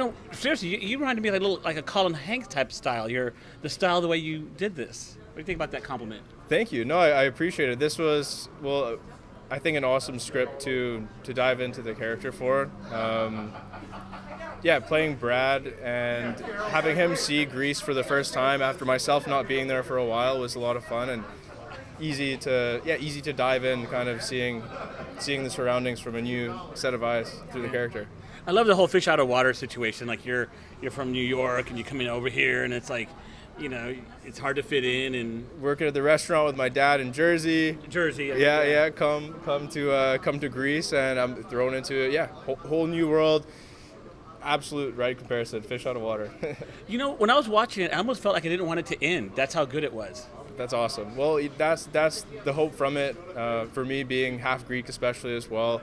No, seriously, you reminded me of like a Colin Hanks type style. The style, the way you did this. What do you think about that compliment? Thank you. No, I appreciate it. This was, well, I think an awesome script to dive into the character for. Yeah, playing Brad and having him see Greece for the first time after myself not being there for a while was a lot of fun and easy to dive in, kind of seeing the surroundings from a new set of eyes through the character. I love the whole fish out of water situation. Like you're from New York and you're coming over here, and it's like, it's hard to fit in. And working at the restaurant with my dad in Jersey. Yeah. Come to Greece, and I'm thrown into it. Yeah, whole new world. Absolute right comparison. Fish out of water. When I was watching it, I almost felt like I didn't want it to end. That's how good it was. That's awesome. Well, that's the hope from it. For me, being half Greek, especially as well.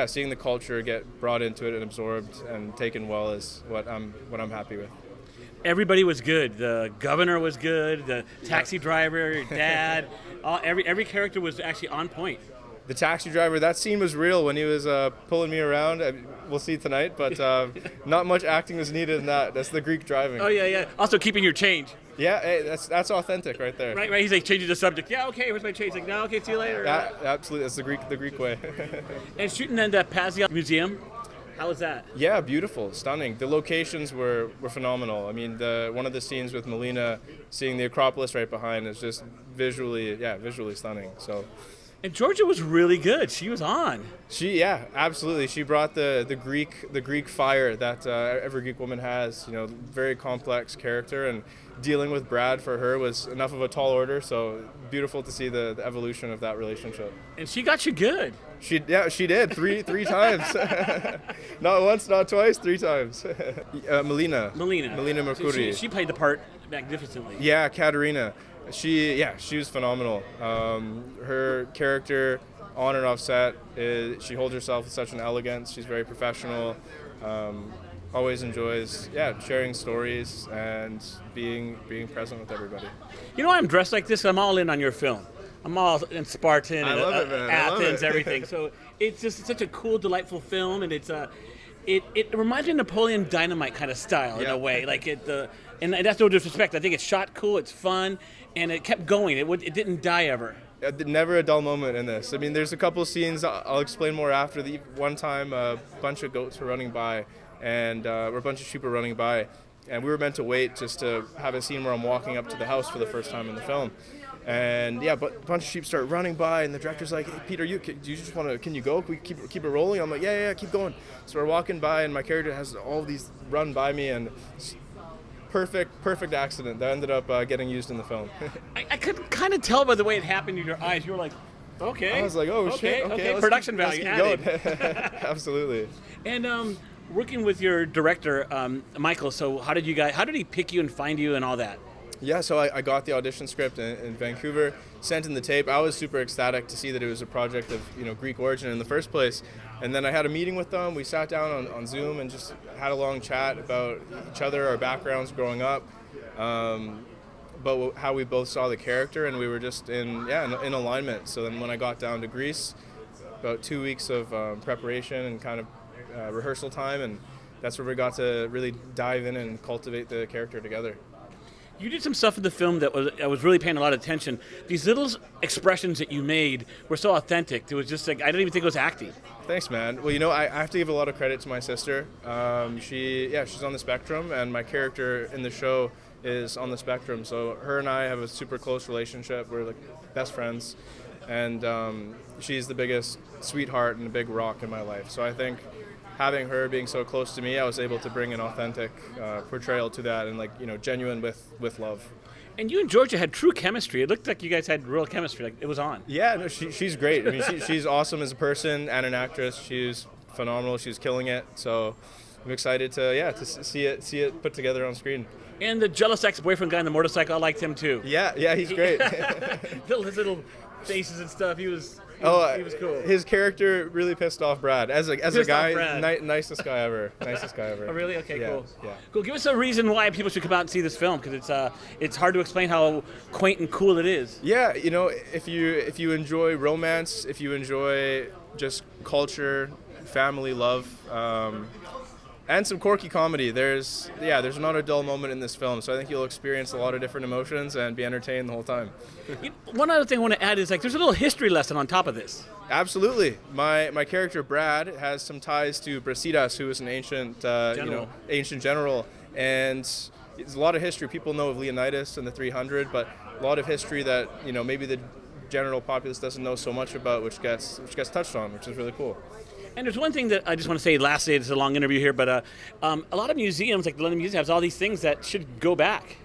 Seeing the culture get brought into it and absorbed and taken well is what I'm happy with. Everybody was good. The governor was good. The taxi driver, your dad, every character was actually on point. The taxi driver, that scene was real when he was pulling me around. We'll see tonight, but not much acting was needed in that. That's the Greek driving. Oh yeah. Also keeping your change. Yeah, hey, that's authentic right there. Right. He's like changing the subject. Yeah, okay, where's my change? Like, no, okay, see you later. Absolutely, that's the Greek way. And shooting in that Pazios Museum, how was that? Yeah, beautiful, stunning. The locations were phenomenal. I mean, one of the scenes with Melina, seeing the Acropolis right behind, is just visually stunning. So. And Georgia was really good. She was on. Absolutely. She brought the Greek fire that every Greek woman has. Very complex character, and dealing with Brad for her was enough of a tall order. So beautiful to see the evolution of that relationship. And she got you good. She did three times. Not once, not twice, 3 times. Melina Mercouri. She played the part magnificently. Yeah, Katerina. She was phenomenal. Her character on and off set, she holds herself with such an elegance. She's very professional. Always enjoys sharing stories and being present with everybody. I'm dressed like this. I'm all in on your film. I'm all in Spartan and I love it, man. Athens, everything. So it's just such a cool, delightful film, and it reminds me of Napoleon Dynamite kind of style in a way. And that's no disrespect. I think it's shot cool. It's fun, and it kept going. It didn't die ever. Never a dull moment in this. I mean, there's a couple of scenes I'll explain more after. The one time a bunch of goats were running by, or a bunch of sheep were running by, and we were meant to wait just to have a scene where I'm walking up to the house for the first time in the film. And but a bunch of sheep start running by, and the director's like, "Hey, Peter, can you go? Can we keep it rolling?" I'm like, yeah, keep going. So we're walking by, and my character has all these run by me, and perfect accident that ended up getting used in the film. I could kind of tell by the way it happened in your eyes. You were like, okay. I was like, oh shit, okay. Production value added. Absolutely. And working with your director, Michael. So how did he pick you and find you and all that? Yeah, so I got the audition script in Vancouver, sent in the tape. I was super ecstatic to see that it was a project of Greek origin in the first place. And then I had a meeting with them. We sat down on Zoom and just had a long chat about each other, our backgrounds growing up, but how we both saw the character, and we were just in alignment. So then when I got down to Greece, about 2 weeks of preparation and kind of rehearsal time, and that's where we got to really dive in and cultivate the character together. You did some stuff in the film that I was really paying a lot of attention. These little expressions that you made were so authentic. It was just like, I didn't even think it was acting. Thanks, man. Well, I have to give a lot of credit to my sister. She's on the spectrum, and my character in the show is on the spectrum. So her and I have a super close relationship. We're like best friends, and she's the biggest sweetheart and a big rock in my life. So I think having her being so close to me, I was able to bring an authentic portrayal to that, and genuine with love. And you and Georgia had true chemistry. It looked like you guys had real chemistry. Like it was on. Yeah, no, she's great. I mean, she's awesome as a person and an actress. She's phenomenal. She's killing it. So I'm excited to see it put together on screen. And the jealous ex-boyfriend guy on the motorcycle, I liked him too. Yeah, he's great. His little faces and stuff. He was cool. His character really pissed off Brad. As a guy, nicest guy ever. Oh, really? Okay, yeah, cool. Yeah. Cool. Give us a reason why people should come out and see this film, because it's hard to explain how quaint and cool it is. Yeah, if you enjoy romance, if you enjoy just culture, family, love, And some quirky comedy. There's not a dull moment in this film, so I think you'll experience a lot of different emotions and be entertained the whole time. One other thing I want to add is like there's a little history lesson on top of this. Absolutely. My character Brad has some ties to Brasidas, who was an ancient ancient general, and there's a lot of history. People know of Leonidas and the 300, but a lot of history that maybe the general populace doesn't know so much about, which gets touched on, which is really cool. And there's one thing that I just want to say lastly, it's a long interview here, but a lot of museums, like the London Museum, has all these things that should go back.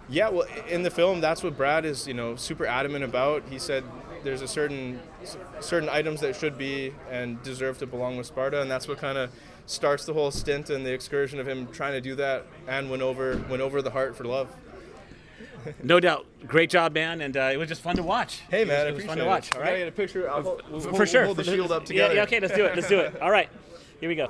Yeah, well, in the film, that's what Brad is, super adamant about. He said there's a certain items that should be and deserve to belong with Sparta, and that's what kind of starts the whole stint and the excursion of him trying to do that and win over the heart for love. No doubt. Great job, man, and it was just fun to watch. Hey, man, it was fun to watch. All right, Can I get a picture? For sure. We'll hold the shield up together. Yeah, okay, let's do it. All right, here we go.